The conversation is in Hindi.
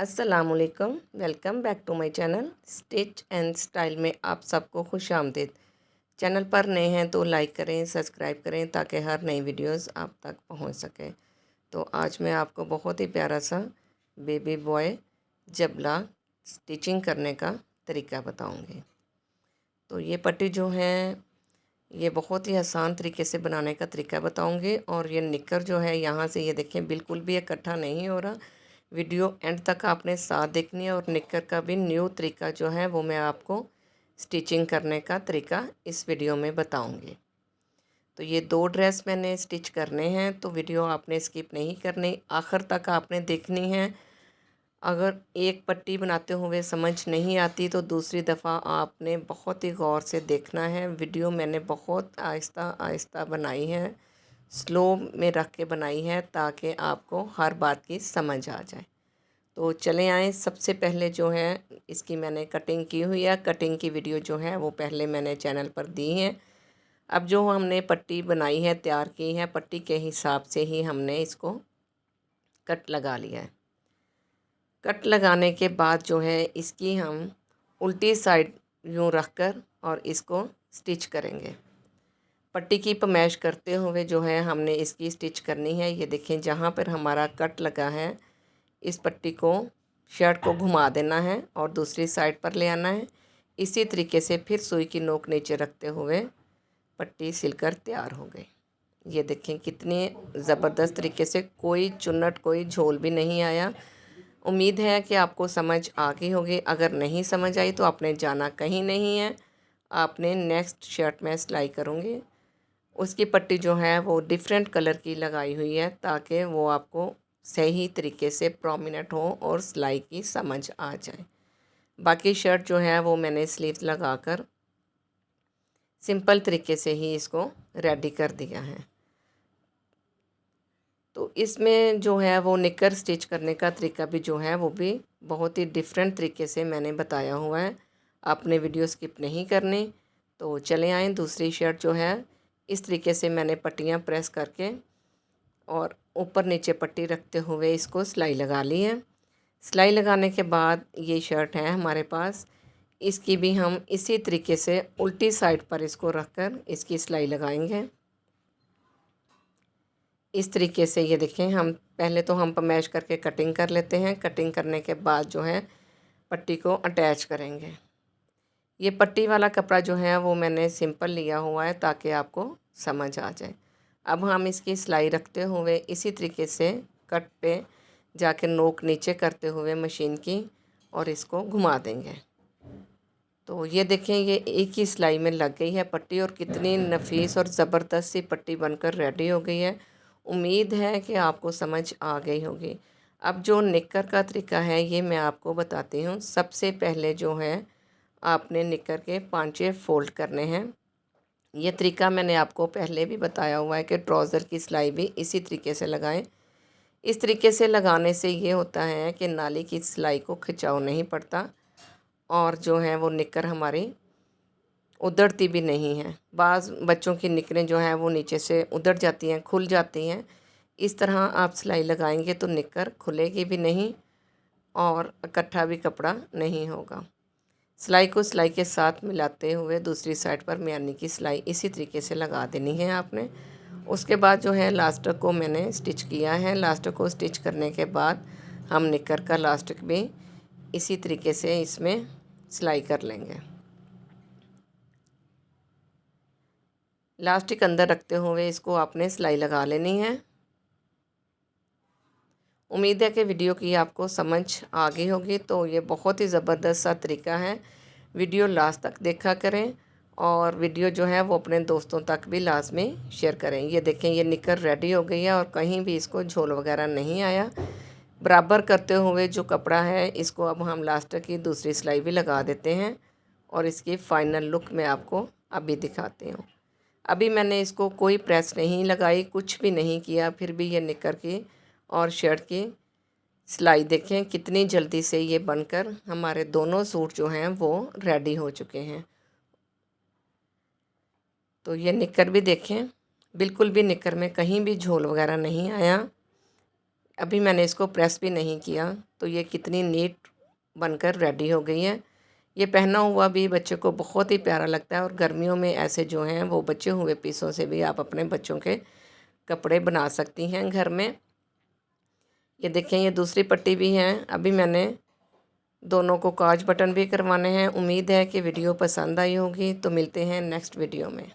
अस्सलामुअलैकुम। Welcome back to my channel stitch and style में आप सबको खुश आमदीद। चैनल पर नए हैं तो लाइक करें, सब्सक्राइब करें ताकि हर नई वीडियोस आप तक पहुंच सके। तो आज मैं आपको बहुत ही प्यारा सा बेबी बॉय जबला स्टिचिंग करने का तरीका बताऊंगी। तो ये पट्टी जो है ये बहुत ही आसान तरीके से बनाने का तरीका बताऊंगी। और ये निकर जो है यहाँ से ये देखें बिल्कुल भी इकट्ठा नहीं हो रहा। वीडियो एंड तक आपने साथ देखनी है। और निकर का भी न्यू तरीका जो है वो मैं आपको स्टिचिंग करने का तरीका इस वीडियो में बताऊंगी। तो ये 2 ड्रेस मैंने स्टिच करने हैं, तो वीडियो आपने स्किप नहीं करनी, आखिर तक आपने देखनी है। अगर एक पट्टी बनाते हुए समझ नहीं आती तो दूसरी दफ़ा आपने बहुत ही गौर से देखना है। वीडियो मैंने बहुत आहिस्ता आहिस्ता बनाई है, स्लो में रख के बनाई है ताकि आपको हर बात की समझ आ जाए। तो चले आएँ। सबसे पहले जो है इसकी मैंने कटिंग की हुई है। कटिंग की वीडियो जो है वो पहले मैंने चैनल पर दी है। अब जो हमने पट्टी बनाई है, तैयार की है, पट्टी के हिसाब से ही हमने इसको कट लगा लिया है। कट लगाने के बाद जो है इसकी हम उल्टी साइड यूँ रख कर और इसको स्टिच करेंगे। पट्टी की पमैश करते हुए जो है हमने इसकी स्टिच करनी है। ये देखें जहाँ पर हमारा कट लगा है इस पट्टी को, शर्ट को घुमा देना है और दूसरी साइड पर ले आना है। इसी तरीके से फिर सुई की नोक नीचे रखते हुए पट्टी सिलकर तैयार हो गई। ये देखें कितनी ज़बरदस्त तरीके से, कोई चुन्नट कोई झोल भी नहीं आया। उम्मीद है कि आपको समझ आ गई होगी। अगर नहीं समझ आई तो आपने जाना कहीं नहीं है, आपने नेक्स्ट शर्ट में सिलाई करूँगी उसकी पट्टी जो है वो डिफरेंट कलर की लगाई हुई है ताकि वो आपको सही तरीके से प्रोमिनेंट हो और सिलाई की समझ आ जाए। बाकी शर्ट जो है वो मैंने स्लीव्स लगाकर सिंपल तरीके से ही इसको रेडी कर दिया है। तो इसमें जो है वो निकर स्टिच करने का तरीका भी जो है वो भी बहुत ही डिफरेंट तरीके से मैंने बताया हुआ है। आपने वीडियो स्किप नहीं करनी। तो चले आएँ। दूसरी शर्ट जो है इस तरीके से मैंने पट्टियाँ प्रेस करके और ऊपर नीचे पट्टी रखते हुए इसको सिलाई लगा ली है। सिलाई लगाने के बाद ये शर्ट है हमारे पास, इसकी भी हम इसी तरीके से उल्टी साइड पर इसको रखकर इसकी सिलाई लगाएंगे। इस तरीके से ये देखें, हम पहले तो हम पमैश करके कटिंग कर लेते हैं। कटिंग करने के बाद जो है पट्टी को अटैच करेंगे। ये पट्टी वाला कपड़ा जो है वो मैंने सिंपल लिया हुआ है ताकि आपको समझ आ जाए। अब हम इसकी सिलाई रखते हुए इसी तरीके से कट पे जाके नोक नीचे करते हुए मशीन की और इसको घुमा देंगे। तो ये देखें ये एक ही सिलाई में लग गई है पट्टी और कितनी नफीस और ज़बरदस्त सी पट्टी बनकर रेडी हो गई है। उम्मीद है कि आपको समझ आ गई होगी। अब जो निकर का तरीका है ये मैं आपको बताती हूँ। सबसे पहले जो है आपने निकर के पांचे फ़ोल्ड करने हैं। ये तरीका मैंने आपको पहले भी बताया हुआ है कि ट्राउज़र की सिलाई भी इसी तरीके से लगाएं। इस तरीके से लगाने से ये होता है कि नाली की सिलाई को खिंचाव नहीं पड़ता और जो है वो निकर हमारी उधड़ती भी नहीं है। बाज़ बच्चों की निकरें जो हैं वो नीचे से उधड़ जाती हैं, खुल जाती हैं। इस तरह आप सिलाई लगाएंगे तो निकर खुलेगी भी नहीं और इकट्ठा भी कपड़ा नहीं होगा। सिलाई को सिलाई के साथ मिलाते हुए दूसरी साइड पर म्यानी की सिलाई इसी तरीके से लगा देनी है आपने। उसके बाद जो है लास्टिक को मैंने स्टिच किया है। लास्टिक को स्टिच करने के बाद हम निकर का लास्टिक भी इसी तरीके से इसमें सिलाई कर लेंगे। लास्टिक अंदर रखते हुए इसको आपने सिलाई लगा लेनी है। उम्मीद है कि वीडियो की आपको समझ आ गई होगी। तो ये बहुत ही ज़बरदस्त सा तरीका है। वीडियो लास्ट तक देखा करें और वीडियो जो है वो अपने दोस्तों तक भी लाजमी शेयर करें। ये देखें ये निकर रेडी हो गई है और कहीं भी इसको झोल वगैरह नहीं आया। बराबर करते हुए जो कपड़ा है इसको अब हम लास्टिक की दूसरी सिलाई भी लगा देते हैं और इसकी फ़ाइनल लुक मैं आपको अभी दिखाती हूँ। अभी मैंने इसको कोई प्रेस नहीं लगाई, कुछ भी नहीं किया, फिर भी ये निकर की और शर्ट की सिलाई देखें कितनी जल्दी से ये बनकर हमारे दोनों सूट जो हैं वो रेडी हो चुके हैं। तो ये निकर भी देखें बिल्कुल भी निकर में कहीं भी झोल वगैरह नहीं आया। अभी मैंने इसको प्रेस भी नहीं किया, तो ये कितनी नीट बनकर रेडी हो गई है। ये पहना हुआ भी बच्चे को बहुत ही प्यारा लगता है और गर्मियों में ऐसे जो हैं वो बचे हुए पीसों से भी आप अपने बच्चों के कपड़े बना सकती हैं घर में। ये देखें, ये दूसरी पट्टी भी है। अभी मैंने दोनों को काज बटन भी करवाने हैं। उम्मीद है कि वीडियो पसंद आई होगी। तो मिलते हैं नेक्स्ट वीडियो में।